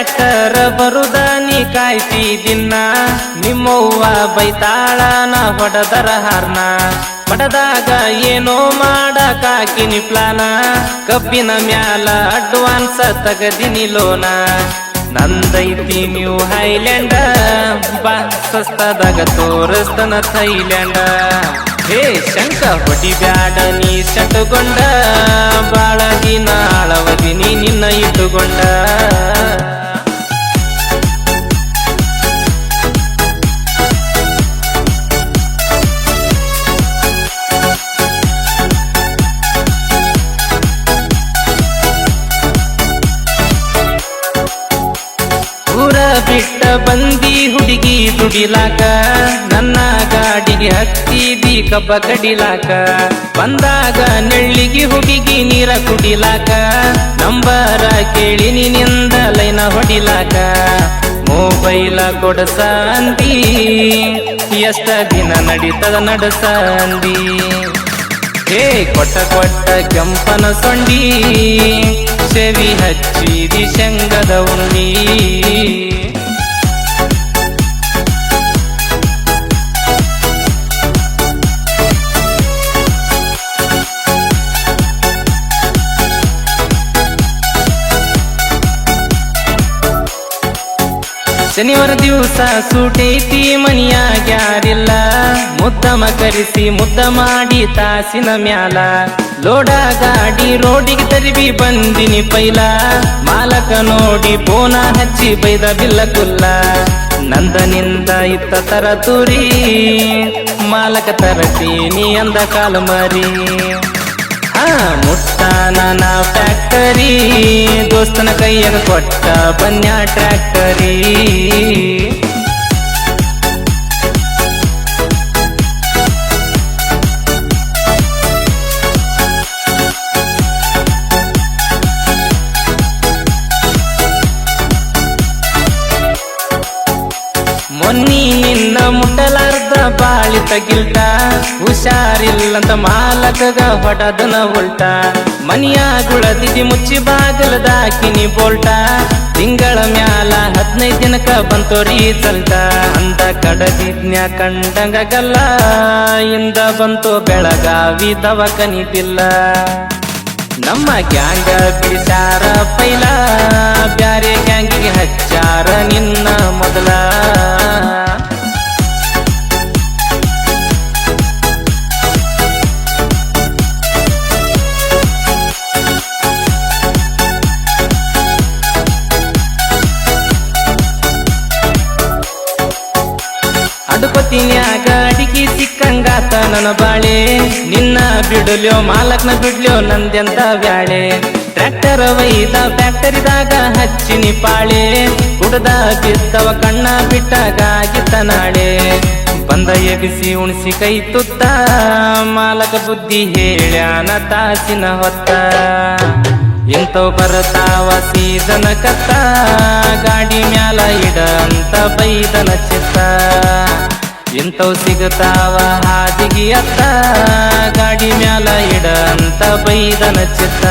tractor ಬರುದ ನೀ ಕಾಯ್ತಿದಿನ್ನ ನಿಮ್ಮವ್ವ ಬೈತಾಳ ನಾ ಹೊಡದರ ಹಾರ್ನ ಪಡದಾಗ ಏನೋ ಮಾಡಕಾಕಿನಿ ಪ್ಲಾನ ಕಬ್ಬಿನ ಮ್ಯಾಲ ಅಡ್ವಾನ್ಸ್ ತಗದಿನಿ ಲೋನ ನಂದೈತಿ ನ್ಯೂ ಹೈಲ್ಯಾಂಡ ಬಾ ಸಸ್ತದಾಗ ತೋರಿಸ್ತನ ಥೈಲ್ಯಾಂಡ ಹೇ ಶಂಕ ಹೊಡಿಬ್ಯಾಡ ನೀ ಸಟಗೊಂಡ ಬಾಳ ದಿನ ಆಳವದಿನಿ ನಿನ್ನ ಇಟ್ಟುಕೊಂಡ ಊರ ಬಿಟ್ಟ ಬಂದಿ ಹುಡುಗಿ ದುಡಿಲಾಕ ನನ್ನ ಗಾಡಿಗೆ ಹತ್ತಿದಿ ಕಬ್ಬ ಕಡಿಲಾಕ ಬಂದಾಗ ನೆಳ್ಳಿಗೆ ಹುಡುಗಿ ನೀರ ಕುಡಿಲಾಕ ನಂಬರ ಕೇಳಿ ನಿನ್ನಿಂದ ಲೈನ ಹೊಡಿಲಾಕ ಮೊಬೈಲ ಕೊಡಸ ಅಂದಿ ಎಷ್ಟ ದಿನ ನಡೀತದ ನಡಸ ಅಂದಿ ಹೇ ಕೊಟ್ಟ ಕೆಂಪನ ಸೊಂಡಿ ಚೆವಿ ಹಚ್ಚಿದಿ ಶಂಗದ ಉಣ್ಣಿ ಶನಿವಾರ ದಿವಸ ಸೂಟೈತಿ ಮನಿಯಾಗ ಯಾರಿಲ್ಲ ಮುದ್ದಮ ಕರೆಸಿ ಮುದ್ದ ಮಾಡಿ ತಾಸಿನ ಮ್ಯಾಲ ಲೋಡ ಗಾಡಿ ರೋಡಿಗೆ ತರಿಬಿ ಬಂದಿನಿ ಪೈಲ ಮಾಲಕ ನೋಡಿ ಫೋನ ಹಚ್ಚಿ ಬೈದ ಬಿಲ್ಲ ಕುಲ್ಲ ನಂದನಿಂದ ಇತ್ತ ತರ ತುರಿ ಮಾಲಕ ತರತೀನಿ ಅಂದ ಕಾಲು ಮರಿ ಮುಟ್ಟಾನ ನಾ ಫ್ಯಾಕ್ಟರಿ ದೋಸ್ತನ ಕೈಯಾಗ ಕೊಟ್ಟ ಬನ್ಯಾ ಟ್ರ್ಯಾಕ್ಟರಿ ಮೊನ್ನಿ ನಿನ್ನ ಮುಟ್ಟಲಾರ್ದ ಬಾಳಿ ತಗಿಲ್ಟ ಹುಷಾರಿಲ್ಲಂತ ಮಾಲಕಗ ಹೊಡದನ ಉಲ್ಟ ಮನಿಯಾಗುಳದಿದಿ ಮುಚ್ಚಿ ಬಾಗಲದಾಕಿನಿ ಬೋಲ್ಟ ತಿಂಗಳ ಮ್ಯಾಲ 15 ದಿನಕ್ಕ ಬಂತು ರೀಸಲ್ಟ ಅಂತ ಕಡದಿದ್ನ್ಯ ಕಂಡಂಗಲ್ಲ ಇಂದ ಬಂತು ಬೆಳಗಾವಿ ದವಕನಿ ಬಿಲ್ಲ ನಮ್ಮ ಗ್ಯಾಂಗ ಬಿಡಿಸಾರ ಪೈಲ ಬ್ಯಾರೆ ಗ್ಯಾಂಗಿಗೆ ಹಚ್ಚಾರ ನಿನ್ನ ಮೊದಲ ಅಡುಪತಿನ್ಯಾಗ ಅಡಿಗೆ ಸಿಕ್ಕಂಗಾತ ನನ್ನ ಬಾಳೆ ನಿನ್ನ ಬಿಡಲ್ಯೋ ಮಾಲಕ್ನ ಬಿಡ್ಲ್ಯೋ ನಂದೆಂತ ಬ್ಯಾಳೆ ಟ್ರ್ಯಾಕ್ಟರ್ ಒಯ್ದ ಫ್ಯಾಕ್ಟರಿದಾಗ ಹಚ್ಚಿನಿ ಪಾಳೆ ಕುಡ್ದ ಬಿದ್ದವ ಕಣ್ಣ ಬಿಟ್ಟಾಗಿತ್ತ ನಾಳೆ ಬಂದ ಎಬಿಸಿ ಉಣಿಸಿ ಕೈ ತುತ್ತ ಮಾಲಕ ಬುದ್ಧಿ ಹೇಳ್ಯಾನ ತಾಸಿನ ಹೊತ್ತ ಇಂತವ್ ಬರ್ತಾವ ಸೀಸನ ಕತ್ತ ಗಾಡಿ ಮ್ಯಾಲ ಇಡ ಅಂತ ಬೈದನ ಚಿತ್ತ ಇಂತವ್ ಸಿಗತಾವ ಹಾದಿಗೆ ಅತ್ತ ಗಾಡಿ ಮ್ಯಾಲ ಇಡ ಅಂತ ಬೈದನ ಚಿತ್ತ